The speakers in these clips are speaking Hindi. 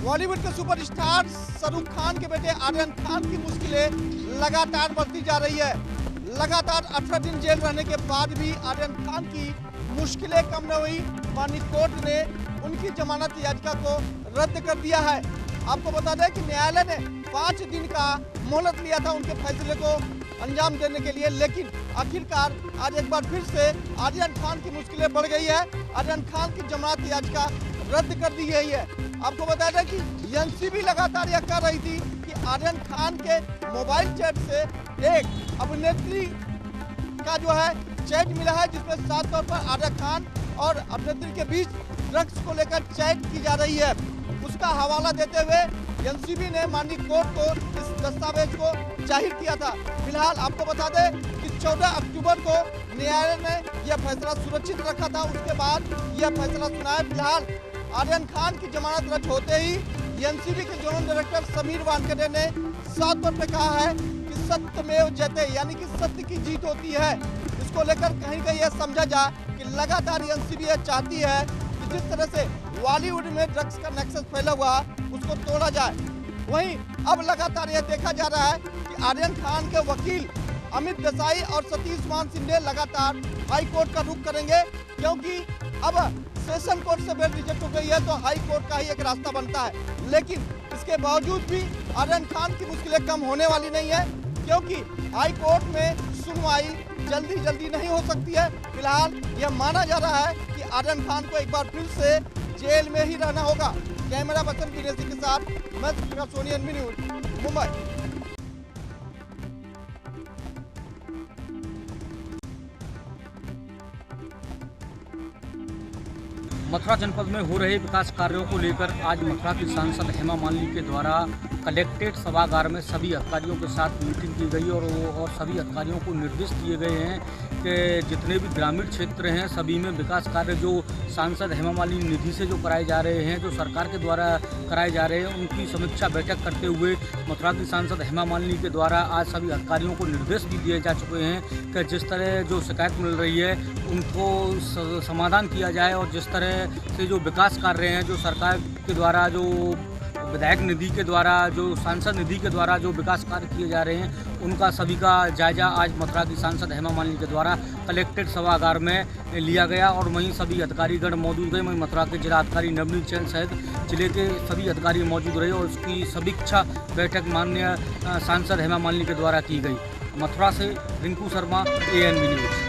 बॉलीवुड के सुपरस्टार शाहरुख खान के बेटे आर्यन खान की मुश्किलें लगातार बढ़ती जा रही है। लगातार 18 दिन जेल रहने के बाद भी आर्यन खान की मुश्किलें कम न हुई। माननीय कोर्ट ने उनकी जमानत याचिका को रद्द कर दिया है। आपको बता दें कि न्यायालय ने 5 दिन का मोहलत लिया था उनके फैसले को अंजाम देने के लिए, लेकिन आखिरकार आज एक बार फिर से आर्यन खान की मुश्किलें बढ़ गई है। आर्यन खान की जमानत याचिका रद्द कर दी गई है। आपको बता दें कि एनसीबी लगातार यह कह रही थी कि आर्यन खान के मोबाइल चैट से एक अभिनेत्री का जो है चैट मिला है, जिसमें साफ तौर पर आर्यन खान और अभिनेत्री के बीच ड्रग्स को लेकर चैट की जा रही है। उसका हवाला देते हुए एनसीबी ने माननीय कोर्ट को इस दस्तावेज को जाहिर किया था। फिलहाल आपको बता दें कि 14 अक्टूबर को न्यायालय ने यह फैसला सुरक्षित रखा था, उसके बाद यह फैसला सुना है। फिलहाल आर्यन खान की जमानत रद्द होते ही एनसीबी के जोनल डायरेक्टर समीर वानखेड़े ने साफ तौर पर कहा है कि सत्यमेव जयते, यानी कि सत्य की जीत होती है। इसको लेकर कहीं कहीं यह समझा जा कि लगातार एनसीबी यह चाहती है कि जिस तरह से बॉलीवुड में ड्रग्स का नेक्सस फैला हुआ उसको तोड़ा जाए। वहीं अब लगातार यह देखा जा रहा है कि आर्यन खान के वकील अमित देसाई और सतीश मान सिंह लगातार हाई कोर्ट का रुख करेंगे, क्योंकि अब सेशन कोर्ट से बेल रिजेक्ट हो गई है तो हाई कोर्ट का ही एक रास्ता बनता है। लेकिन इसके बावजूद भी आर्यन खान की मुश्किलें कम होने वाली नहीं है, क्योंकि हाई कोर्ट में सुनवाई जल्दी नहीं हो सकती है। फिलहाल यह माना जा रहा है कि आर्यन खान को एक बार फिर से जेल में ही रहना होगा। कैमरा पर्सन विनेश के साथ मैं सोनी एनबी न्यूज मुंबई। मथुरा जनपद में हो रहे विकास कार्यों को लेकर आज मथुरा की सांसद हेमा मालिनी के द्वारा कलेक्ट्रेट सभागार में सभी अधिकारियों के साथ मीटिंग की गई और सभी अधिकारियों को निर्देश दिए गए हैं कि जितने भी ग्रामीण क्षेत्र हैं सभी में विकास कार्य जो सांसद हेमा मालिनी निधि से जो कराए जा रहे हैं, जो सरकार के द्वारा कराए जा रहे हैं, उनकी समीक्षा बैठक करते हुए मथुरा की सांसद हेमा मालिनी के द्वारा आज सभी अधिकारियों को निर्देश भी दिए जा चुके हैं कि जिस तरह जो शिकायत मिल रही है उनको समाधान किया जाए और जिस तरह से जो विकास कार्य हैं, जो सरकार के द्वारा, जो विधायक निधि के द्वारा, जो सांसद निधि के द्वारा जो विकास कार्य किए जा रहे हैं, उनका सभी का जायजा आज मथुरा की सांसद हेमा मालिनी के द्वारा कलेक्ट्रेट सभागार में लिया गया और वहीं सभी अधिकारीगण मौजूद रहे। वहीं मथुरा के जिला अधिकारी नवनीत चैन सहित जिले के सभी अधिकारी मौजूद रहे और उसकी समीक्षा बैठक माननीय सांसद हेमा मालिनी के द्वारा की गई। मथुरा से रिंकू शर्मा, ANB न्यूज़।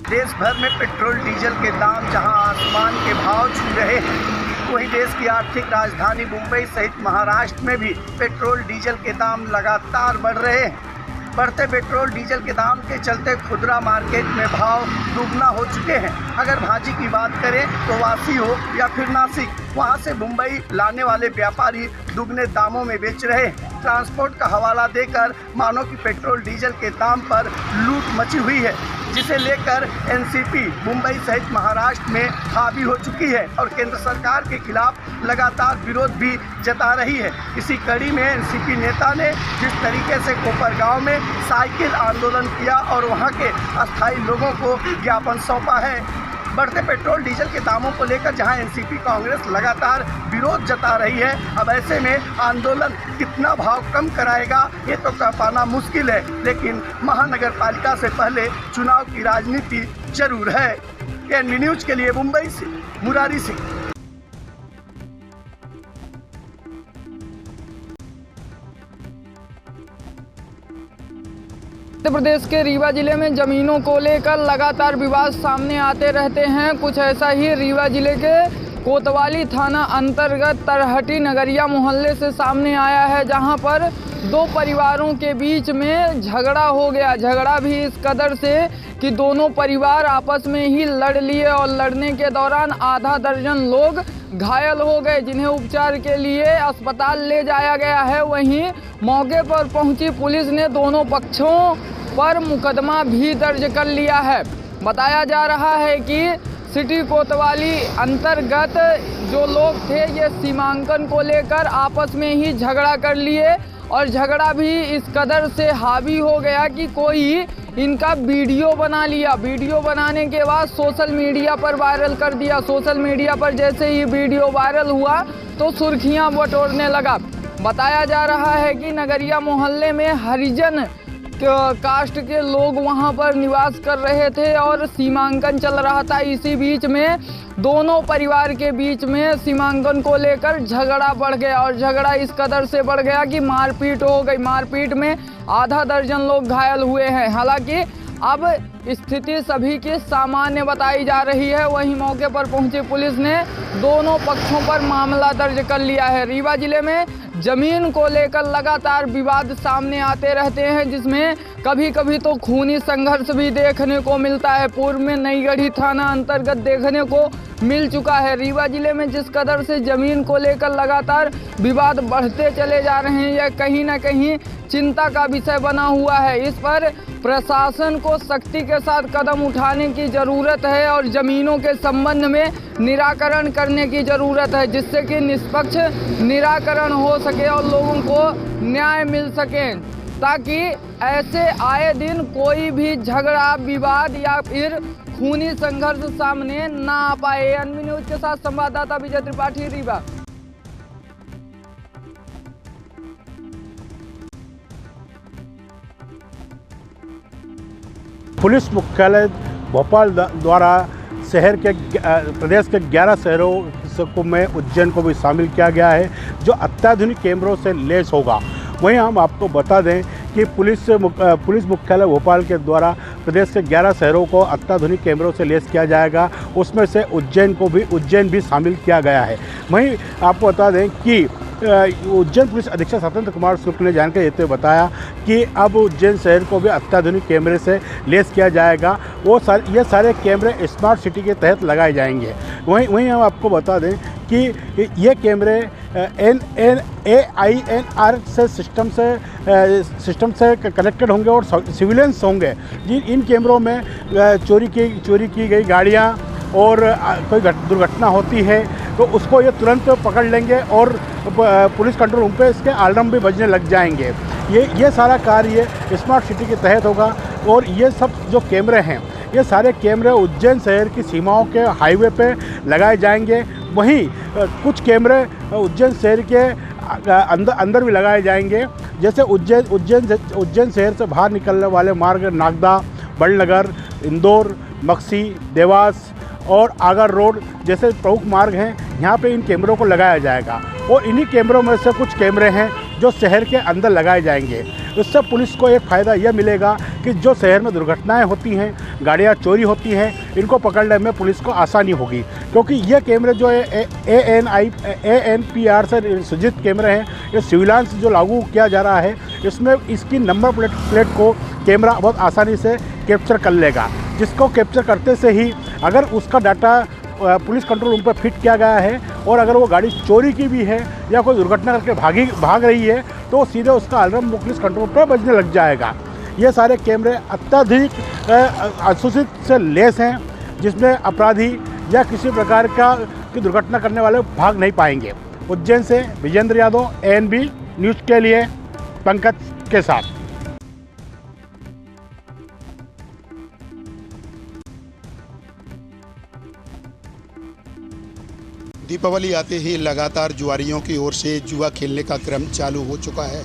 देश भर में पेट्रोल डीजल के दाम जहां आसमान के भाव छू रहे हैं, वहीं देश की आर्थिक राजधानी मुंबई सहित महाराष्ट्र में भी पेट्रोल डीजल के दाम लगातार बढ़ रहे हैं। बढ़ते पेट्रोल डीजल के दाम के चलते खुदरा मार्केट में भाव दुगना हो चुके हैं। अगर भाजी की बात करें तो वासी हो या फिर नासिक, वहां से मुंबई लाने वाले व्यापारी दुगने दामों में बेच रहे हैं। ट्रांसपोर्ट का हवाला देकर मानो कि पेट्रोल डीजल के दाम पर लूट मची हुई है, जिसे लेकर एनसीपी मुंबई सहित महाराष्ट्र में हावी हो चुकी है और केंद्र सरकार के खिलाफ लगातार विरोध भी जता रही है। इसी कड़ी में एनसीपी नेता ने जिस तरीके से कोपरगांव में साइकिल आंदोलन किया और वहां के अस्थायी लोगों को ज्ञापन सौंपा है। बढ़ते पेट्रोल डीजल के दामों को लेकर जहां एनसीपी कांग्रेस लगातार विरोध जता रही है, अब ऐसे में आंदोलन कितना भाव कम कराएगा ये तो कह पाना मुश्किल है, लेकिन महानगर पालिका से पहले चुनाव की राजनीति जरूर है। ANB न्यूज़ के लिए मुंबई से मुरारी सिंह। मध्य प्रदेश के रीवा जिले में जमीनों को लेकर लगातार विवाद सामने आते रहते हैं। कुछ ऐसा ही रीवा जिले के कोतवाली थाना अंतर्गत तरहटी नगरिया मोहल्ले से सामने आया है, जहां पर दो परिवारों के बीच में झगड़ा हो गया। झगड़ा भी इस कदर से कि दोनों परिवार आपस में ही लड़ लिए और लड़ने के दौरान आधा दर्जन लोग घायल हो गए, जिन्हें उपचार के लिए अस्पताल ले जाया गया है। वहीं मौके पर पहुंची पुलिस ने दोनों पक्षों पर मुकदमा भी दर्ज कर लिया है। बताया जा रहा है कि सिटी कोतवाली अंतर्गत जो लोग थे ये सीमांकन को लेकर आपस में ही झगड़ा कर लिए और झगड़ा भी इस कदर से हावी हो गया कि कोई इनका वीडियो बना लिया। वीडियो बनाने के बाद सोशल मीडिया पर वायरल कर दिया। सोशल मीडिया पर जैसे ही वीडियो वायरल हुआ तो सुर्खियां बटोरने लगा। बताया जा रहा है कि नगरिया मोहल्ले में हरिजन कास्ट के लोग वहां पर निवास कर रहे थे और सीमांकन चल रहा था। इसी बीच में दोनों परिवार के बीच में सीमांकन को लेकर झगड़ा बढ़ गया और झगड़ा इस कदर से बढ़ गया कि मारपीट हो गई। मारपीट में आधा दर्जन लोग घायल हुए हैं। हालांकि अब स्थिति सभी की सामान्य बताई जा रही है। वहीं मौके पर पहुंची पुलिस ने दोनों पक्षों पर मामला दर्ज कर लिया है। रीवा जिले में जमीन को लेकर लगातार विवाद सामने आते रहते हैं, जिसमें कभी कभी तो खूनी संघर्ष भी देखने को मिलता है। पूर्व में नईगढ़ी थाना अंतर्गत देखने को मिल चुका है। रीवा जिले में जिस कदर से जमीन को लेकर लगातार विवाद बढ़ते चले जा रहे हैं, यह कहीं ना कहीं चिंता का विषय बना हुआ है। इस पर प्रशासन को सख्ती के साथ कदम उठाने की ज़रूरत है और ज़मीनों के संबंध में निराकरण करने की ज़रूरत है, जिससे कि निष्पक्ष निराकरण हो सके और लोगों को न्याय मिल सके, ताकि ऐसे आए दिन कोई भी झगड़ा विवाद या फिर खूनी संघर्ष सामने ना आ पाए। एनबी न्यूज़ के साथ संवाददाता विजय त्रिपाठी, रीवा। पुलिस मुख्यालय भोपाल द्वारा शहर के प्रदेश के 11 शहरों में उज्जैन को भी शामिल किया गया है, जो अत्याधुनिक कैमरों से लैस होगा। वहीं हम आपको बता दें कि पुलिस मुख्यालय भोपाल के द्वारा प्रदेश के 11 शहरों को अत्याधुनिक कैमरों से लैस किया जाएगा। उसमें से उज्जैन भी शामिल किया गया है। वहीं आपको बता दें कि उज्जैन पुलिस अधीक्षक स्वतंत्र कुमार शुक्ल ने जानकारी देते हुए बताया कि अब उज्जैन शहर को भी अत्याधुनिक कैमरे से लैस किया जाएगा। ये सारे कैमरे स्मार्ट सिटी के तहत लगाए जाएंगे। वहीं हम आपको बता दें कि ये कैमरे AINR से सिस्टम से कनेक्टेड होंगे और सिविलियंस होंगे। इन कैमरों में चोरी की गई गाड़ियाँ और कोई दुर्घटना होती है तो उसको ये तुरंत पकड़ लेंगे और पुलिस कंट्रोल रूम पे इसके अलार्म भी बजने लग जाएंगे। ये सारा कार्य स्मार्ट सिटी के तहत होगा और ये सब जो कैमरे हैं, ये सारे कैमरे उज्जैन शहर की सीमाओं के हाईवे पे लगाए जाएंगे। वहीं कुछ कैमरे उज्जैन शहर के अंदर भी लगाए जाएंगे। जैसे उज्जैन शहर से बाहर निकलने वाले मार्ग नागदा, बड़नगर, इंदौर, मक्सी, देवास और आगर रोड जैसे प्रमुख मार्ग हैं, यहाँ पे इन कैमरों को लगाया जाएगा। और इन्हीं कैमरों में से कुछ कैमरे हैं जो शहर के अंदर लगाए जाएंगे। इससे पुलिस को एक फ़ायदा यह मिलेगा कि जो शहर में दुर्घटनाएं होती हैं, गाड़ियाँ चोरी होती हैं, इनको पकड़ने में पुलिस को आसानी होगी। क्योंकि ये कैमरे जो ANPR से सूचित कैमरे हैं, ये सिविलांस जो लागू किया जा रहा है, इसमें इसकी नंबर प्लेट को कैमरा बहुत आसानी से कैप्चर कर लेगा। जिसको कैप्चर करते से ही अगर उसका डाटा पुलिस कंट्रोल रूम पर फिट किया गया है और अगर वो गाड़ी चोरी की भी है या कोई दुर्घटना करके भाग रही है तो सीधे उसका अलार्म पुलिस कंट्रोल पर बजने लग जाएगा। ये सारे कैमरे अत्याधिक अनुसूचित से लैस हैं, जिसमें अपराधी या किसी प्रकार की दुर्घटना करने वाले भाग नहीं पाएंगे। उज्जैन से विजेंद्र यादव, ANB न्यूज़ के लिए पंकज के साथ। दीपावली आते ही लगातार जुआरियों की ओर से जुआ खेलने का क्रम चालू हो चुका है।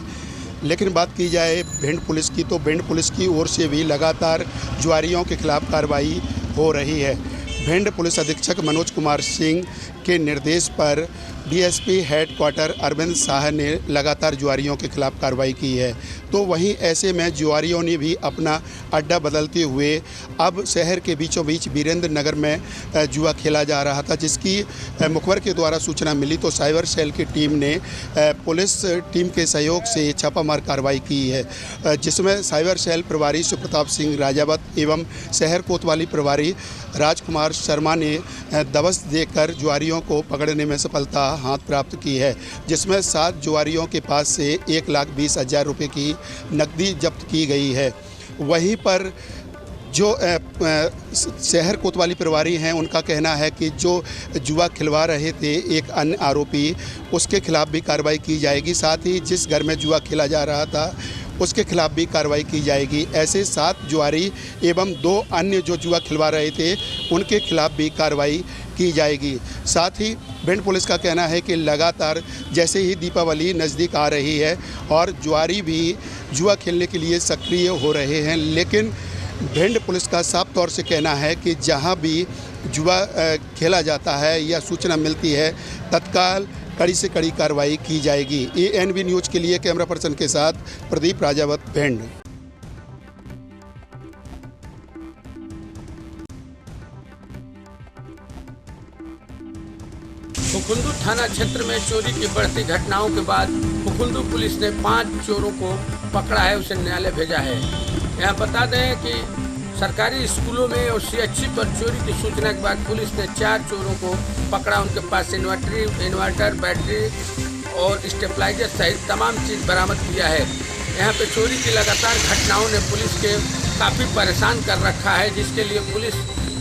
लेकिन बात की जाए भिंड पुलिस की, तो भिंड पुलिस की ओर से भी लगातार जुआरियों के खिलाफ कार्रवाई हो रही है। भिंड पुलिस अधीक्षक मनोज कुमार सिंह के निर्देश पर DSP हेडक्वार्टर अरविंद शाह ने लगातार जुआरियों के खिलाफ कार्रवाई की है। तो वहीं ऐसे में जुआरियों ने भी अपना अड्डा बदलते हुए अब शहर के बीचों बीच वीरेंद्र नगर में जुआ खेला जा रहा था, जिसकी मुखबिर के द्वारा सूचना मिली तो साइबर सेल की टीम ने पुलिस टीम के सहयोग से छापामार कार्रवाई की है, जिसमें साइबर सेल प्रभारी सुप्रताप सिंह राजावत एवं शहर कोतवाली प्रभारी राजकुमार शर्मा ने दबस देकर जुआरियों को पकड़ने में सफलता हाथ प्राप्त की है, जिसमें 7 जुआरियों के पास से 1,20,000 रुपये की नकदी जब्त की गई है। वहीं पर जो शहर कोतवाली प्रभारी हैं, उनका कहना है कि जो जुआ खिलवा रहे थे एक अन्य आरोपी, उसके खिलाफ भी कार्रवाई की जाएगी। साथ ही जिस घर में जुआ खेला जा रहा था उसके खिलाफ भी कार्रवाई की जाएगी। ऐसे 7 जुआरी एवं 2 अन्य जो जुआ खिलवा रहे थे उनके खिलाफ भी कार्रवाई की जाएगी। साथ ही भिंड पुलिस का कहना है कि लगातार जैसे ही दीपावली नज़दीक आ रही है और जुआरी भी जुआ खेलने के लिए सक्रिय हो रहे हैं, लेकिन भिंड पुलिस का साफ तौर से कहना है कि जहां भी जुआ खेला जाता है या सूचना मिलती है तत्काल कड़ी से कड़ी कार्रवाई की जाएगी। ANB न्यूज़ के लिए कैमरा पर्सन के साथ प्रदीप राजावत, भिंड। पुखुंदू थाना क्षेत्र में चोरी की बढ़ती घटनाओं के बाद पुखुंदू पुलिस ने 5 चोरों को पकड़ा है, उसे न्यायालय भेजा है। यहाँ बता दें कि सरकारी स्कूलों में और CHC पर चोरी की सूचना के बाद पुलिस ने 4 चोरों को पकड़ा। उनके पास इन्वर्टर, बैटरी और स्टेबलाइजर सहित तमाम चीज़ बरामद किया है। यहाँ पे चोरी की लगातार घटनाओं ने पुलिस के काफ़ी परेशान कर रखा है, जिसके लिए पुलिस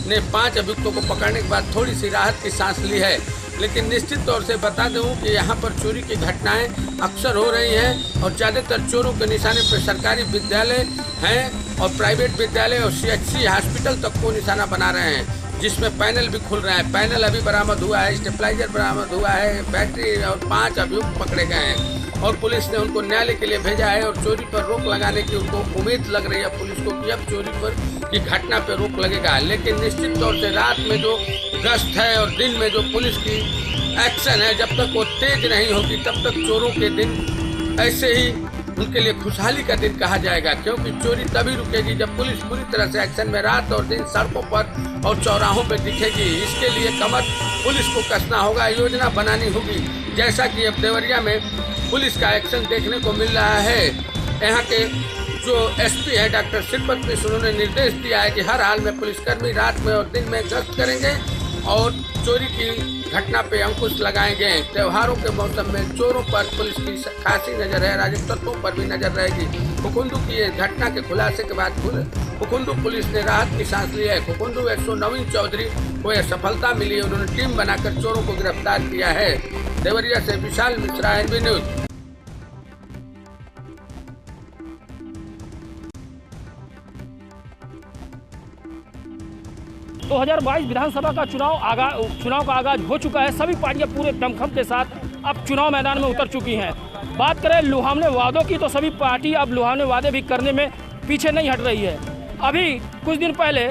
ने 5 अभियुक्तों को पकड़ने के बाद थोड़ी सी राहत की सांस ली है। लेकिन निश्चित तौर से बता दूं कि यहाँ पर चोरी की घटनाएं अक्सर हो रही हैं और ज़्यादातर चोरों के निशाने पर सरकारी विद्यालय हैं और प्राइवेट विद्यालय और CHC हॉस्पिटल तक को निशाना बना रहे हैं, जिसमें पैनल भी खुल रहे हैं। पैनल अभी बरामद हुआ है, स्टेबलाइजर बरामद हुआ है, बैटरी और 5 अभियुक्त पकड़े गए हैं और पुलिस ने उनको न्यायालय के लिए भेजा है। और चोरी पर रोक लगाने की उनको उम्मीद लग रही है पुलिस को कि अब चोरी पर की घटना पर रोक लगेगा। लेकिन निश्चित तौर से रात में जो गश्त है और दिन में जो पुलिस की एक्शन है, जब तक वो तेज नहीं होगी तब तक चोरों के दिन ऐसे ही उनके लिए खुशहाली का दिन कहा जाएगा, क्योंकि चोरी तभी रुकेगी जब पुलिस पूरी तरह से एक्शन में रात और दिन सड़कों पर और चौराहों पर दिखेगी। इसके लिए कमर पुलिस को कसना होगा, योजना बनानी होगी, जैसा कि अब देवरिया में पुलिस का एक्शन देखने को मिल रहा है। यहाँ के जो SP है डॉक्टर श्रीपत मिश्र, उन्होंने निर्देश दिया है कि हर हाल में पुलिसकर्मी रात में और दिन में गश्त करेंगे और चोरी की घटना पे अंकुश लगाएंगे। त्योहारों के मौसम में चोरों पर पुलिस की खासी नजर है, राजनीतिक तत्वों पर भी नजर रहेगी। पुखुंदू की घटना के खुलासे के बाद पुखुंदू पुलिस ने राहत की सांस ली है। पुखुंदू 109 नवीन चौधरी को यह सफलता मिली है, उन्होंने टीम बनाकर चोरों को गिरफ्तार किया है। देवरिया से विशाल मिश्रा, ANB न्यूज। 2022 विधानसभा का चुनाव का आगाज हो चुका है। सभी पार्टियां पूरे दमखम के साथ अब चुनाव मैदान में उतर चुकी हैं। बात करें लुभावने वादों की, तो सभी पार्टी अब लुभावने वादे भी करने में पीछे नहीं हट रही है। अभी कुछ दिन पहले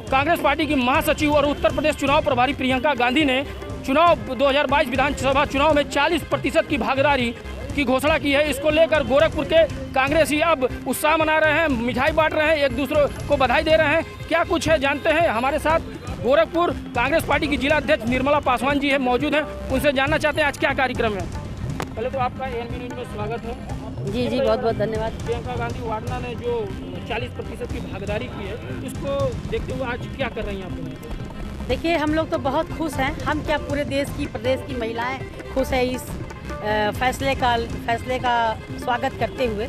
कांग्रेस पार्टी की महासचिव और उत्तर प्रदेश चुनाव प्रभारी प्रियंका गांधी ने 2022 विधानसभा चुनाव में 40% की भागीदारी की घोषणा की है। इसको लेकर गोरखपुर के कांग्रेसी अब उत्साह मना रहे हैं, मिठाई बांट रहे हैं, एक दूसरे को बधाई दे रहे हैं। क्या कुछ है जानते हैं। हमारे साथ गोरखपुर कांग्रेस पार्टी की जिला अध्यक्ष निर्मला पासवान जी है, मौजूद हैं। उनसे जानना चाहते हैं आज क्या कार्यक्रम है। पहले तो आपका ANB न्यूज़ में स्वागत है। जी बहुत बहुत धन्यवाद। प्रियंका गांधी वाड्रा ने जो 40% की भागीदारी की है, इसको देखते हुए आज क्या कर रही हैं आप? देखिए, हम लोग तो बहुत खुश हैं। हम क्या, पूरे प्रदेश की महिलाएं खुश है इस फैसले का स्वागत करते हुए।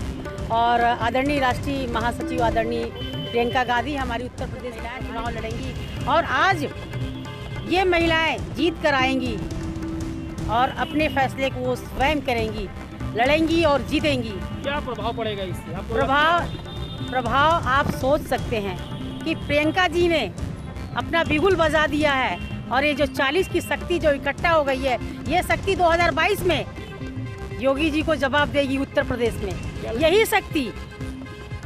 और आदरणीय राष्ट्रीय महासचिव आदरणीय प्रियंका गांधी हमारी उत्तर प्रदेश महिलाएं चुनाव लड़ेंगी और आज ये महिलाएं जीत कर आएंगी और अपने फैसले को वो स्वयं करेंगी, लड़ेंगी और जीतेंगी। क्या प्रभाव पड़ेगा इससे? प्रभाव आप सोच सकते हैं कि प्रियंका जी ने अपना बिगुल बजा दिया है और ये जो 40 की शक्ति जो इकट्ठा हो गई है, ये शक्ति 2022 में योगी जी को जवाब देगी उत्तर प्रदेश में। यही शक्ति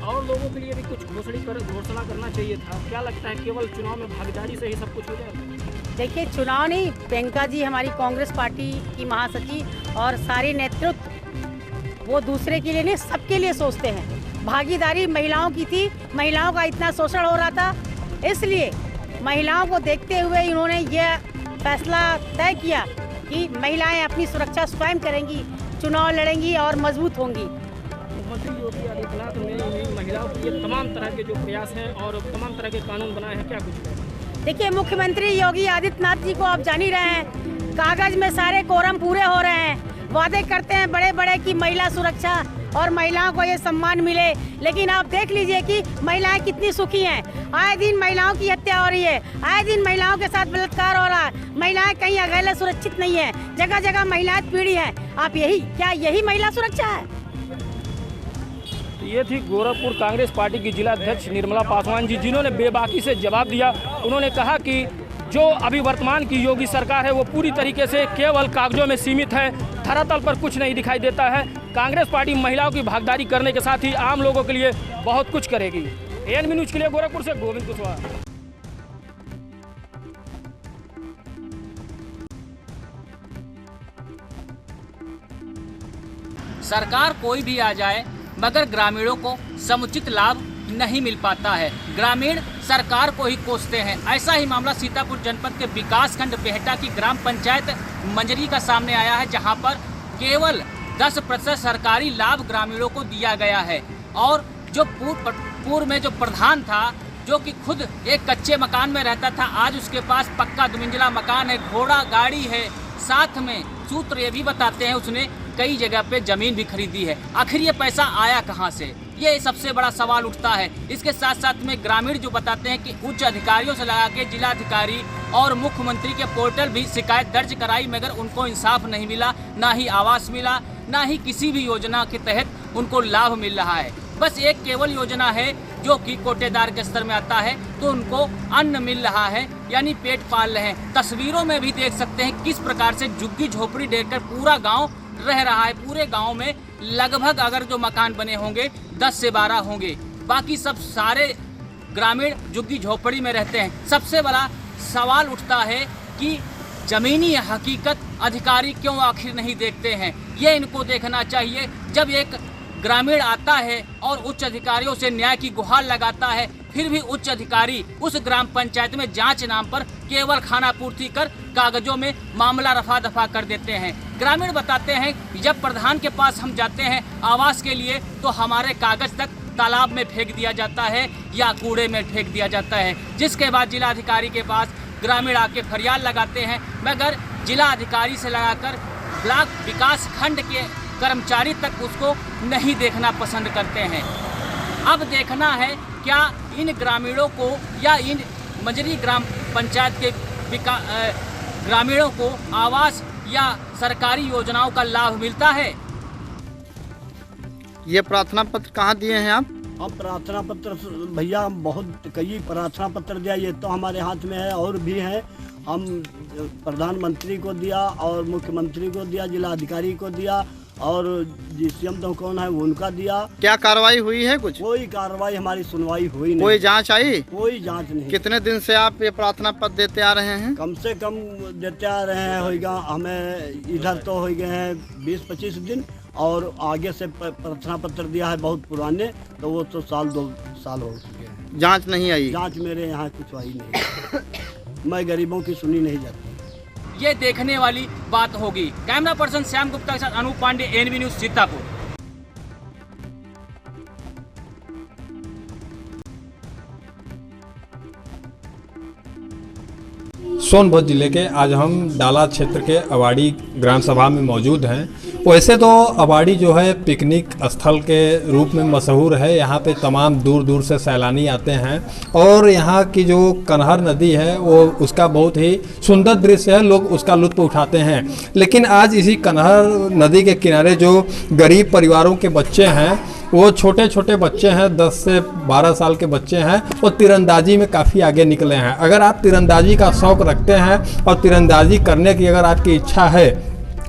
और लोगों के लिए भी कुछ घोषणा करना चाहिए था। क्या लगता है केवल चुनाव में भागीदारी से ही सब कुछ हो जाएगा? देखिए, चुनाव नहीं, प्रियंका जी हमारी कांग्रेस पार्टी की महासचिव और सारे नेतृत्व वो दूसरे के लिए नहीं, सबके लिए सोचते हैं। भागीदारी महिलाओं की थी, महिलाओं का इतना शोषण हो रहा था, इसलिए महिलाओं को देखते हुए इन्होंने ये फैसला तय किया कि महिलाएं अपनी सुरक्षा स्वयं करेंगी, चुनाव लड़ेंगी और मजबूत होंगी। मुख्यमंत्री योगी आदित्यनाथ ने महिलाओं के लिए तमाम तरह के जो प्रयास हैं और तमाम तरह के कानून बनाए हैं, क्या कुछ? देखिए, मुख्यमंत्री योगी आदित्यनाथ जी को आप जान ही रहे हैं, कागज में सारे कोरम पूरे हो रहे हैं, वादे करते हैं बड़े बड़े कि महिला सुरक्षा और महिलाओं को ये सम्मान मिले, लेकिन आप देख लीजिए कि महिलाएं कितनी सुखी हैं। आए दिन महिलाओं की हत्या हो रही है, आए दिन महिलाओं के साथ बलात्कार हो रहा है, महिलाएं कहीं अकेले सुरक्षित नहीं है, जगह जगह महिलाएं पीड़ी हैं। आप यही महिला सुरक्षा है? ये थी गोरखपुर कांग्रेस पार्टी की जिला अध्यक्ष निर्मला पासवान जी, जिन्होंने बेबाकी से जवाब दिया। उन्होंने कहा कि जो अभी वर्तमान की योगी सरकार है वो पूरी तरीके से केवल कागजों में सीमित है, धरातल पर कुछ नहीं दिखाई देता है। कांग्रेस पार्टी महिलाओं की भागीदारी करने के साथ ही आम लोगों के लिए बहुत कुछ करेगी। एएनबी न्यूज़ के लिए गोरखपुर से गोविंद कुशवाहा। सरकार कोई भी आ जाए मगर ग्रामीणों को समुचित लाभ नहीं मिल पाता है। ग्रामीण सरकार को ही कोसते हैं। ऐसा ही मामला सीतापुर जनपद के विकासखंड बेहटा की ग्राम पंचायत मंजरी का सामने आया है, जहां पर केवल 10% सरकारी लाभ ग्रामीणों को दिया गया है। और जो पूर्व में जो प्रधान था, जो कि खुद एक कच्चे मकान में रहता था, आज उसके पास पक्का 2 मंजिला मकान है, घोड़ा गाड़ी है। साथ में सूत्र ये भी बताते हैं उसने कई जगह पे जमीन भी खरीदी है। आखिर ये पैसा आया कहाँ से, ये सबसे बड़ा सवाल उठता है। इसके साथ साथ में ग्रामीण जो बताते हैं कि उच्च अधिकारियों से लगा के जिलाधिकारी और मुख्यमंत्री के पोर्टल भी शिकायत दर्ज कराई, मगर उनको इंसाफ नहीं मिला, ना ही आवास मिला, ना ही किसी भी योजना के तहत उनको लाभ मिल रहा है। बस एक केवल योजना है जो कि कोटेदार के स्तर में आता है, तो उनको अन्न मिल रहा है, यानी पेट पाल रहे हैं। तस्वीरों में भी देख सकते हैं किस प्रकार से झुग्गी झोपड़ी देखकर पूरा गांव रह रहा है। पूरे गांव में लगभग अगर जो मकान बने होंगे 10 से 12 होंगे, बाकी सब सारे ग्रामीण झुग्गी झोपड़ी में रहते हैं। सबसे बड़ा सवाल उठता है कि जमीनी हकीकत अधिकारी क्यों आखिर नहीं देखते हैं, ये इनको देखना चाहिए। जब एक ग्रामीण आता है और उच्च अधिकारियों से न्याय की गुहार लगाता है, फिर भी उच्च अधिकारी उस ग्राम पंचायत में जांच नाम पर केवल खाना पूर्ति कर कागजों में मामला रफा दफा कर देते हैं। ग्रामीण बताते हैं जब प्रधान के पास हम जाते हैं आवास के लिए, तो हमारे कागज तक तालाब में फेंक दिया जाता है या कूड़े में फेंक दिया जाता है, जिसके बाद जिलाधिकारी के पास ग्रामीण आके फरियाद लगाते हैं, मगर जिलाधिकारी से लगाकर ब्लॉक विकास खंड के कर्मचारी तक उसको नहीं देखना पसंद करते हैं। अब देखना है क्या इन ग्रामीणों को या इन मंजरी ग्राम पंचायत के ग्रामीणों को आवास या सरकारी योजनाओं का लाभ मिलता है। ये प्रार्थना पत्र कहाँ दिए हैं आप? हम प्रार्थना पत्र भैया बहुत कई प्रार्थना पत्र दिया, ये तो हमारे हाथ में है और भी है। हम प्रधानमंत्री को दिया और मुख्यमंत्री को दिया, जिलाधिकारी को दिया और DCM तो कौन है उनका दिया। क्या कार्रवाई हुई है? कुछ कोई कार्रवाई हमारी सुनवाई हुई नहीं। कोई जांच आई? कोई जांच नहीं। कितने दिन से आप ये प्रार्थना पत्र देते आ रहे हैं? कम से कम देते आ रहे हैं, होगा हमें इधर तो हो गए हैं 20-25 दिन, और आगे से प्रार्थना पत्र दिया है बहुत पुराने, तो वो तो 1-2 साल हो चुके हैं। जांच नहीं आई? जांच मेरे यहाँ कुछ आई नहीं। मैं गरीबों की सुनी नहीं जाती। ये देखने वाली बात होगी। कैमरा पर्सन श्याम गुप्ता के साथ अनूप पांडे, एएनबी न्यूज़ सीतापुर। सोनभद्र जिले के आज हम डाला क्षेत्र के अवाड़ी ग्राम सभा में मौजूद हैं। वैसे तो अवाड़ी जो है पिकनिक स्थल के रूप में मशहूर है। यहाँ पे तमाम दूर दूर से सैलानी आते हैं और यहाँ की जो कनहर नदी है वो उसका बहुत ही सुंदर दृश्य है, लोग उसका लुत्फ उठाते हैं। लेकिन आज इसी कनहर नदी के किनारे जो गरीब परिवारों के बच्चे हैं, वो छोटे छोटे बच्चे हैं, 10 से 12 साल के बच्चे हैं, वो तीरंदाजी में काफ़ी आगे निकले हैं। अगर आप तीरंदाजी का शौक़ रखते हैं और तीरंदाजी करने की अगर आपकी इच्छा है,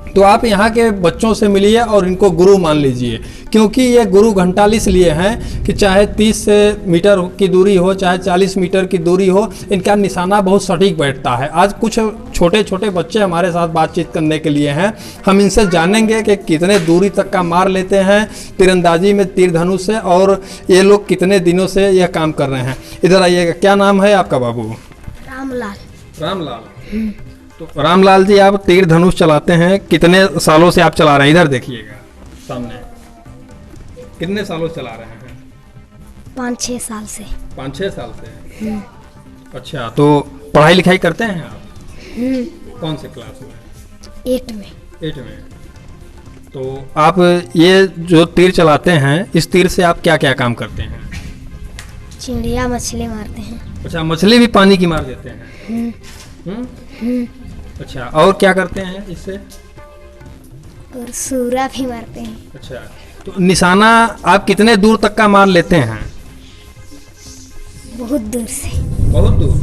तो आप यहाँ के बच्चों से मिलिए और इनको गुरु मान लीजिए, क्योंकि ये गुरु घंटाल इसलिए हैं कि चाहे 30 मीटर की दूरी हो, चाहे 40 मीटर की दूरी हो, इनका निशाना बहुत सटीक बैठता है। आज कुछ छोटे छोटे बच्चे हमारे साथ बातचीत करने के लिए हैं। हम इनसे जानेंगे कि कितने दूरी तक का मार लेते हैं तीरंदाजी में तीर धनुष से, और ये लोग कितने दिनों से यह काम कर रहे हैं। इधर आइएगा। क्या नाम है आपका बाबू? रामलाल। रामलाल। तो रामलाल जी, आप तीर धनुष चलाते हैं, कितने सालों से आप चला रहे हैं? इधर देखिएगा सामने। कितने सालों से चला रहे हैं? 5-6 साल से। 5-6 साल से। अच्छा, तो पढ़ाई लिखाई करते हैं आप? कौन से क्लास में? 8 में। 8 में। तो आप ये जो तीर चलाते हैं, इस तीर से आप क्या क्या काम करते हैं? चिड़िया मछली मारते हैं। अच्छा, मछली भी पानी की मार देते हैं? अच्छा, और क्या करते हैं इससे? और सूरा भी मारते हैं। अच्छा, तो निशाना आप कितने दूर तक का मार लेते हैं? बहुत दूर से। बहुत दूर?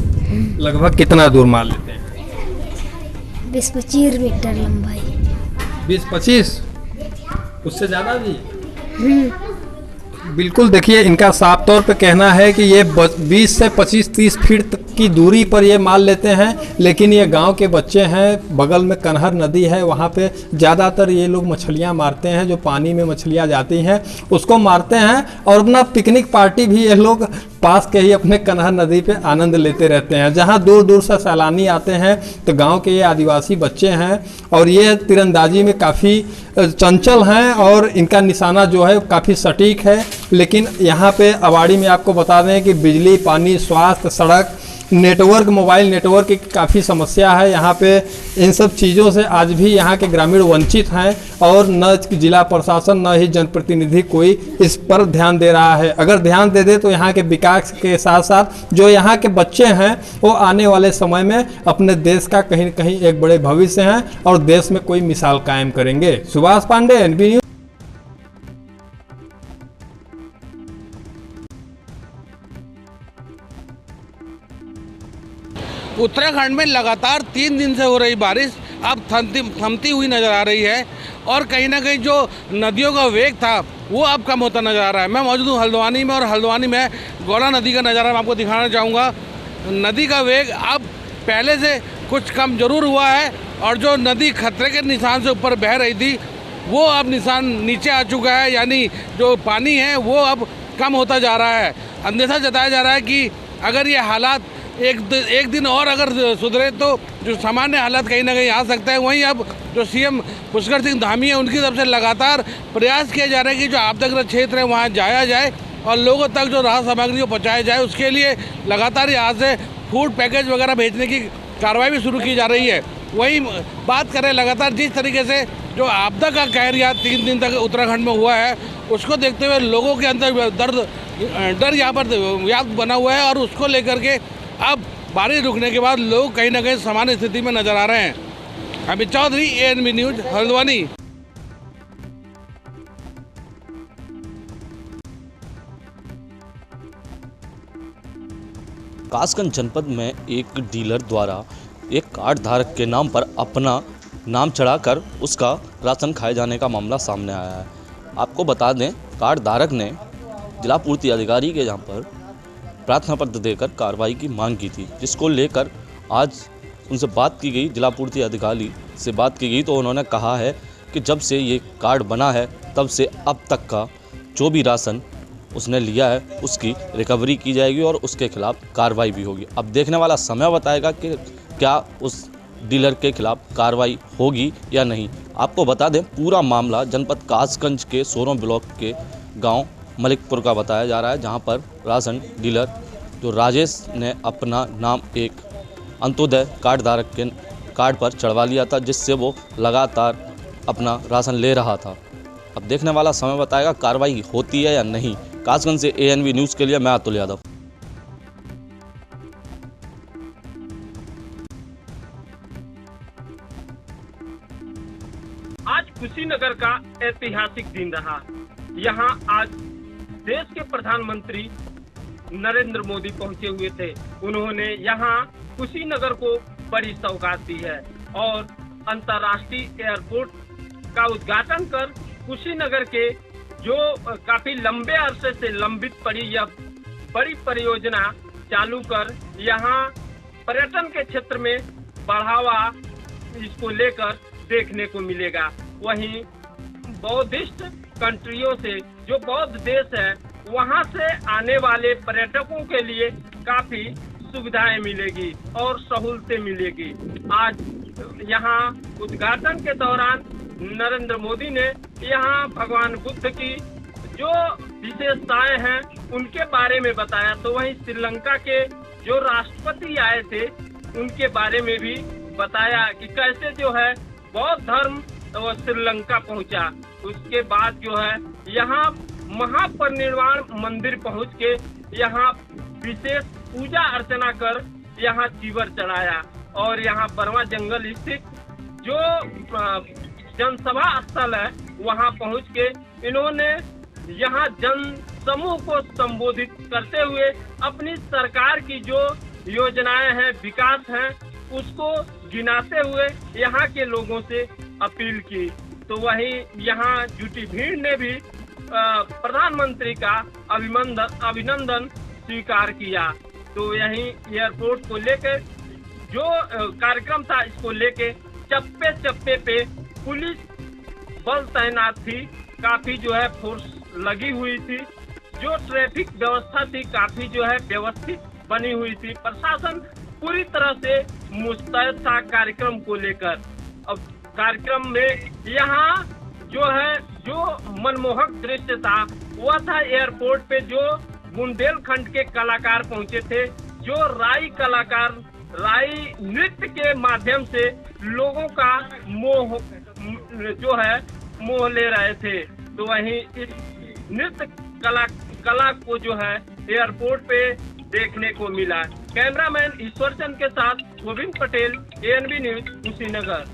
लगभग कितना दूर मार लेते हैं? 20-25 मीटर लंबाई। 20-25? उससे ज़्यादा भी? बिल्कुल, देखिए इनका साफ तौर पे कहना है कि ये 20 से 25-30 फीट तक की दूरी पर ये मार लेते हैं, लेकिन ये गांव के बच्चे हैं, बगल में कन्हर नदी है, वहाँ पे ज़्यादातर ये लोग मछलियाँ मारते हैं, जो पानी में मछलियाँ जाती हैं उसको मारते हैं, और अपना पिकनिक पार्टी भी ये लोग पास के ही अपने कन्हर नदी पे आनंद लेते रहते हैं। जहाँ दूर दूर से सैलानी आते हैं तो गांव के ये आदिवासी बच्चे हैं और ये तीरंदाजी में काफ़ी चंचल हैं और इनका निशाना जो है काफ़ी सटीक है। लेकिन यहाँ पे अवाड़ी में आपको बता दें कि बिजली, पानी, स्वास्थ्य, सड़क, नेटवर्क, मोबाइल नेटवर्क की काफ़ी समस्या है यहाँ पे। इन सब चीज़ों से आज भी यहाँ के ग्रामीण वंचित हैं और न जिला प्रशासन न ही जनप्रतिनिधि कोई इस पर ध्यान दे रहा है। अगर ध्यान दे दे तो यहाँ के विकास के साथ साथ जो यहाँ के बच्चे हैं वो आने वाले समय में अपने देश का कहीं न कहीं एक बड़े भविष्य हैं और देश में कोई मिसाल कायम करेंगे। Subhash Pandey, NB news. उत्तराखंड में लगातार 3 दिन से हो रही बारिश अब थमती हुई नज़र आ रही है और कहीं ना कहीं जो नदियों का वेग था वो अब कम होता नज़र आ रहा है। मैं मौजूद हूँ हल्द्वानी में और हल्द्वानी में गौड़ा नदी का नज़ारा मैं आपको दिखाना चाहूँगा। नदी का वेग अब पहले से कुछ कम जरूर हुआ है और जो नदी खतरे के निशान से ऊपर बह रही थी वो अब निशान नीचे आ चुका है, यानी जो पानी है वो अब कम होता जा रहा है। अंदेशा जताया जा रहा है कि अगर ये हालात एक दिन और अगर सुधरे तो जो सामान्य हालात कहीं ना कहीं आ सकता है। वहीं अब जो CM पुष्कर सिंह धामी है उनकी तरफ से लगातार प्रयास किए जा रहे हैं कि जो आपदाग्रस्त क्षेत्र है वहाँ जाया जाए और लोगों तक जो राहत सामग्री को पहुँचाया जाए। उसके लिए लगातार यहाँ से फूड पैकेज वगैरह भेजने की कार्रवाई भी शुरू की जा रही है। वहीं बात करें लगातार जिस तरीके से जो आपदा का कहर यहाँ 3 दिन तक उत्तराखंड में हुआ है उसको देखते हुए लोगों के अंदर डर यहाँ पर व्याप्त बना हुआ है और उसको लेकर के अब बारिश रुकने के बाद लोग कहीं ना कहीं सामान्य स्थिति में नजर आ रहे हैं। Amit Chaudhary, ANB news, Haldwani. कासगंज जनपद में एक डीलर द्वारा एक कार्ड धारक के नाम पर अपना नाम चढ़ाकर उसका राशन खाए जाने का मामला सामने आया है। आपको बता दें, कार्ड धारक ने जिला पूर्ति अधिकारी के यहाँ पर प्रार्थना पत्र देकर कार्रवाई की मांग की थी, जिसको लेकर आज उनसे बात की गई, जिला पूर्ति अधिकारी से बात की गई तो उन्होंने कहा है कि जब से ये कार्ड बना है तब से अब तक का जो भी राशन उसने लिया है उसकी रिकवरी की जाएगी और उसके खिलाफ कार्रवाई भी होगी। अब देखने वाला समय बताएगा कि क्या उस डीलर के खिलाफ कार्रवाई होगी या नहीं। आपको बता दें, पूरा मामला जनपद कासगंज के सोरों ब्लॉक के गाँव मलिकपुर का बताया जा रहा है, जहां पर राशन डीलर जो राजेश ने अपना नाम एक अंत्योदय कार्ड धारक के कार्ड पर चढ़वा लिया था, जिससे वो लगातार अपना राशन ले रहा था। अब देखने वाला समय बताएगा कार्रवाई होती है या नहीं। कासगंज से ANB न्यूज़ के लिए मैं अतुल यादव। आज कुशीनगर का ऐतिहासिक दिन रहा। यहाँ आज देश के प्रधानमंत्री नरेंद्र मोदी पहुंचे हुए थे। उन्होंने यहाँ कुशीनगर को बड़ी सौगात दी है और अंतर्राष्ट्रीय एयरपोर्ट का उद्घाटन कर कुशीनगर के जो काफी लंबे अरसे से लंबित पड़ी यह बड़ी परियोजना चालू कर यहाँ पर्यटन के क्षेत्र में बढ़ावा इसको लेकर देखने को मिलेगा। वहीं बौद्धिस्ट कंट्रियों से जो बौद्ध देश है वहां से आने वाले पर्यटकों के लिए काफी सुविधाएं मिलेगी और सहूलतें मिलेगी। आज यहाँ उद्घाटन के दौरान नरेंद्र मोदी ने यहाँ भगवान बुद्ध की जो विशेषताएं हैं उनके बारे में बताया। तो वहीं श्रीलंका के जो राष्ट्रपति आए थे उनके बारे में भी बताया कि कैसे जो है बौद्ध धर्म वो श्रीलंका पहुंचा। उसके बाद जो है यहाँ महापरिनिर्वाण मंदिर पहुंच के यहाँ विशेष पूजा अर्चना कर यहाँ चीवर चढ़ाया और यहाँ बरवा जंगल स्थित जो जनसभा स्थल है वहां पहुंच के इन्होंने यहां जन समूह को संबोधित करते हुए अपनी सरकार की जो योजनाएं हैं, विकास हैं, उसको गिनाते हुए यहाँ के लोगों से अपील की। तो वहीं यहाँ जुटी भीड़ ने भी प्रधानमंत्री का अभिनंदन स्वीकार किया। तो यहीं एयरपोर्ट को लेकर जो कार्यक्रम था, इसको लेके चप्पे चप्पे पे पुलिस बल तैनात थी, काफी जो है फोर्स लगी हुई थी, जो ट्रैफिक व्यवस्था थी काफी जो है व्यवस्थित बनी हुई थी। प्रशासन पूरी तरह से मुस्तैद था कार्यक्रम को लेकर। अब कार्यक्रम में यहाँ जो है जो मनमोहक दृश्य था वह था एयरपोर्ट पे जो बुंदेलखंड के कलाकार पहुंचे थे, जो राई कलाकार राई नृत्य के माध्यम से लोगों का मोह ले रहे थे। तो वहीं इस नृत्य कला को जो है एयरपोर्ट पे देखने को मिला। कैमरामैन ईश्वर चंद के साथ गोविंद पटेल, ANB न्यूज, कुशीनगर।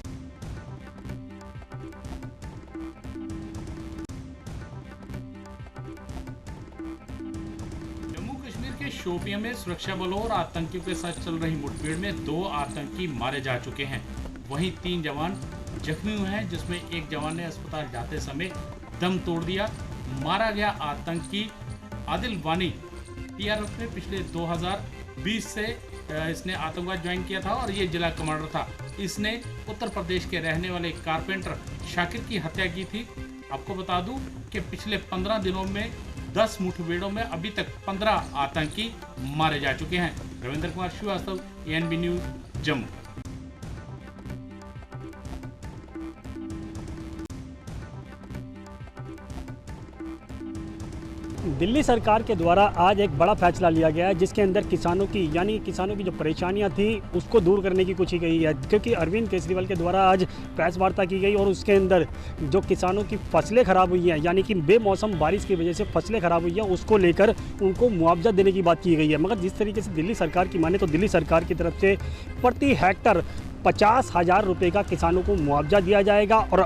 शोपियां में सुरक्षा बलों और आतंकियों के साथ चल रही मुठभेड़ में 2 आतंकी मारे जा चुके हैं। वहीं 3 जवान जख्मी हुए हैं, जिसमें एक जवान ने अस्पताल जाते समय दम तोड़ दिया। मारा गया आतंकी आदिल वानी TRF में पिछले 2020 से इसने आतंकवाद ज्वाइन किया था और ये जिला कमांडर था। इसने उत्तर प्रदेश के रहने वाले कारपेंटर शाकिर की हत्या की थी। आपको बता दूं कि पिछले 15 दिनों में 10 मुठभेड़ों में अभी तक 15 आतंकी मारे जा चुके हैं। Ravindra Kumar Srivastava, ANB news, Jammu. दिल्ली सरकार के द्वारा आज एक बड़ा फैसला लिया गया है, जिसके अंदर किसानों की जो परेशानियां थी उसको दूर करने की कोशिश की गई है। क्योंकि अरविंद केजरीवाल के द्वारा आज प्रेस वार्ता की गई और उसके अंदर जो किसानों की फसलें खराब हुई हैं, यानी कि बेमौसम बारिश की वजह से फसलें खराब हुई हैं, उसको लेकर उनको मुआवजा देने की बात की गई है। मगर जिस तरीके से दिल्ली सरकार की माने तो दिल्ली सरकार की तरफ से प्रति हेक्टर 50,000 रुपये का किसानों को मुआवजा दिया जाएगा और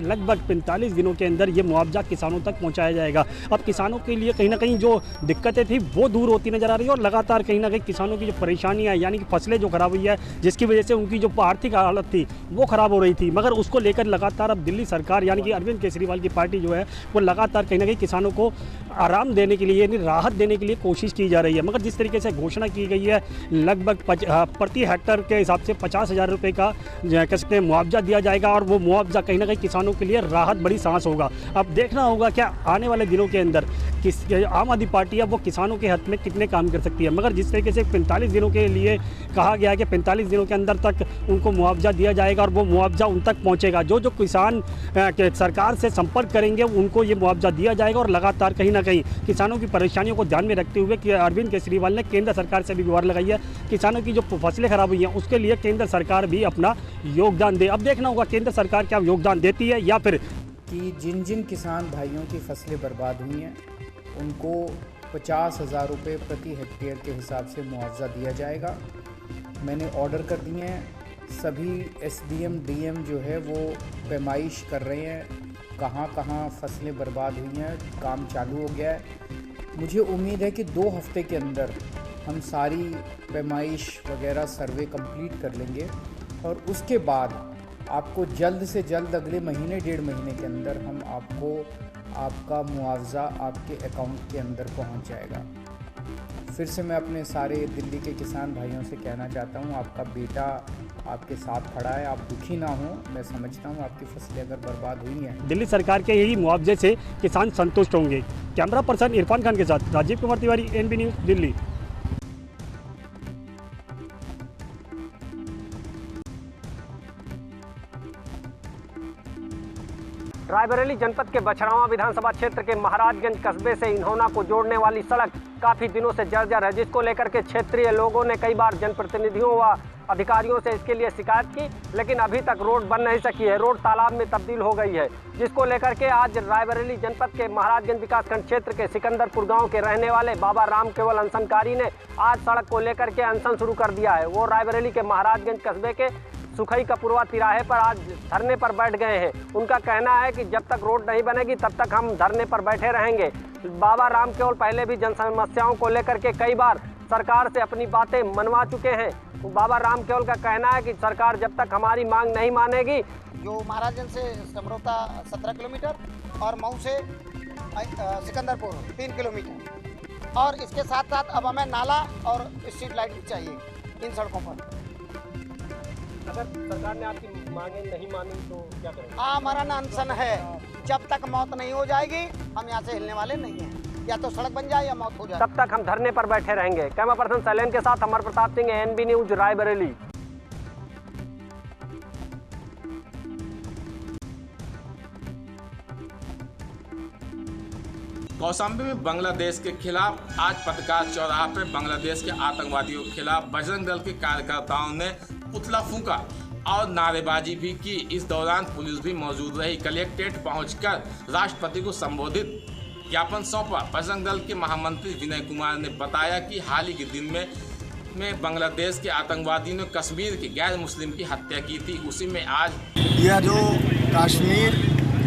लगभग 45 दिनों के अंदर ये मुआवजा किसानों तक पहुंचाया जाएगा। अब किसानों के लिए कहीं ना कहीं जो दिक्कतें थी वो दूर होती नज़र आ रही है और लगातार कहीं ना कहीं किसानों की जो परेशानियां यानी कि फसलें जो खराब हुई है, जिसकी वजह से उनकी जो आर्थिक हालत थी वो ख़राब हो रही थी, मगर उसको लेकर लगातार अब दिल्ली सरकार यानी कि अरविंद केजरीवाल की पार्टी जो है वो लगातार कहीं ना कहीं किसानों को आराम देने के लिए यानी राहत देने के लिए कोशिश की जा रही है। मगर जिस तरीके से घोषणा की गई है लगभग प्रति हेक्टर के हिसाब से 50,000 रुपये का कह सकते हैं मुआवजा दिया जाएगा और वो मुआवजा कहीं ना कहीं किसानों के लिए राहत बड़ी सांस होगा। अब देखना होगा क्या आने वाले दिनों के अंदर आम आदमी पार्टी है वो किसानों के हक में कितने काम कर सकती है। मगर जिस तरीके से 45 दिनों के लिए कहा गया है कि 45 दिनों के अंदर तक उनको मुआवजा दिया जाएगा और वो मुआवजा उन तक पहुंचेगा। जो किसान सरकार से संपर्क करेंगे उनको ये मुआवजा दिया जाएगा और लगातार कहीं ना कहीं किसानों की परेशानियों को ध्यान में रखते हुए कि अरविंद केजरीवाल ने केंद्र सरकार से भी गुहार लगाई है किसानों की जो फसलें खराब हुई हैं उसके लिए केंद्र सरकार भी अपना योगदान दे। अब देखना होगा केंद्र सरकार क्या योगदान देती है या फिर कि जिन किसान भाइयों की फसलें बर्बाद हुई हैं उनको 50,000 रुपये प्रति हेक्टेयर के हिसाब से मुआवजा दिया जाएगा। मैंने ऑर्डर कर दिए हैं, सभी SDM DM जो है वो पैमाइश कर रहे हैं कहाँ फसलें बर्बाद हुई हैं, काम चालू हो गया है। मुझे उम्मीद है कि 2 हफ्ते के अंदर हम सारी पैमाइश वगैरह सर्वे कंप्लीट कर लेंगे और उसके बाद आपको जल्द से जल्द अगले महीने 1.5 महीने के अंदर हम आपको आपका मुआवजा आपके अकाउंट के अंदर पहुंच जाएगा। फिर से मैं अपने सारे दिल्ली के किसान भाइयों से कहना चाहता हूं, आपका बेटा आपके साथ खड़ा है, आप दुखी ना हो। मैं समझता हूं आपकी फसलें अगर बर्बाद हुई हैं, दिल्ली सरकार के यही मुआवजे से किसान संतुष्ट होंगे। कैमरा पर्सन इरफान खान के साथ राजीव कुमार तिवारी, ANB न्यूज़, दिल्ली। रायबरेली जनपद के बछरावा विधानसभा क्षेत्र के महाराजगंज कस्बे से इन्होना को जोड़ने वाली सड़क काफ़ी दिनों से जर्जर है, जिसको लेकर के क्षेत्रीय लोगों ने कई बार जनप्रतिनिधियों व अधिकारियों से इसके लिए शिकायत की, लेकिन अभी तक रोड बन नहीं सकी है। रोड तालाब में तब्दील हो गई है, जिसको लेकर के आज रायबरेली जनपद के महाराजगंज विकासखंड क्षेत्र के सिकंदरपुर गाँव के रहने वाले बाबा राम केवल अनशनकारी ने आज सड़क को लेकर के अनशन शुरू कर दिया है। वो रायबरेली के महाराजगंज कस्बे के सुखई कपूरवा तिराहे पर आज धरने पर बैठ गए हैं। उनका कहना है कि जब तक रोड नहीं बनेगी तब तक हम धरने पर बैठे रहेंगे। बाबा राम केवल पहले भी जन समस्याओं को लेकर के कई बार सरकार से अपनी बातें मनवा चुके हैं। बाबा राम केवल का कहना है कि सरकार जब तक हमारी मांग नहीं मानेगी। जो महाराजगंज से समरोता 17 किलोमीटर और मऊ से सिकंदरपुर 3 किलोमीटर, और इसके साथ साथ अब हमें नाला और स्ट्रीट लाइट भी चाहिए इन सड़कों पर। अगर सरकार ने आपकी मांगे नहीं मानी तो क्या करेंगे? मरण अनशन है, जब तक मौत नहीं हो जाएगी हम यहाँ से हिलने वाले नहीं हैं। या तो सड़क बन जाए या मौत हो जाए, तब तक हम धरने पर बैठे रहेंगे। कैमरा पर्सन सैलेन के साथ अमर प्रताप सिंह, एएनबी न्यूज, रायबरेली। कौशाम्बी में बांग्लादेश के खिलाफ आज पत्रकार चौराहा पर बांग्लादेश के आतंकवादियों के खिलाफ बजरंग दल के कार्यकर्ताओं ने पुतला फूंका और नारेबाजी भी की। इस दौरान पुलिस भी मौजूद रही। कलेक्ट्रेट पहुंचकर राष्ट्रपति को संबोधित ज्ञापन सौंपा। बजरंग दल के महामंत्री विनय कुमार ने बताया कि हाल ही के दिन में बांग्लादेश के आतंकवादियों ने कश्मीर के गैर मुस्लिम की हत्या की थी। उसी में आज यह जो कश्मीर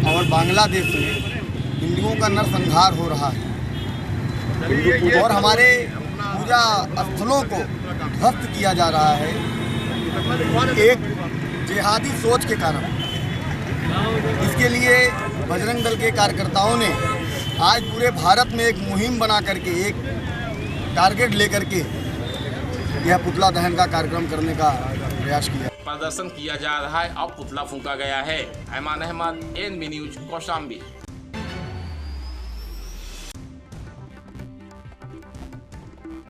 और बांग्लादेश में हिंदुओं का नरसंहार हो रहा है और हमारे पूजा स्थलों को ध्वस्त किया जा रहा है एक जिहादी सोच के कारण। इसके लिए बजरंग दल के कार्यकर्ताओं ने आज पूरे भारत में एक मुहिम बना करके, एक टारगेट लेकर के यह पुतला दहन का कार्यक्रम करने का प्रयास किया। प्रदर्शन किया जा रहा है और पुतला फूंका गया है। Aiman Ahmad, ANB news, Kaushambi.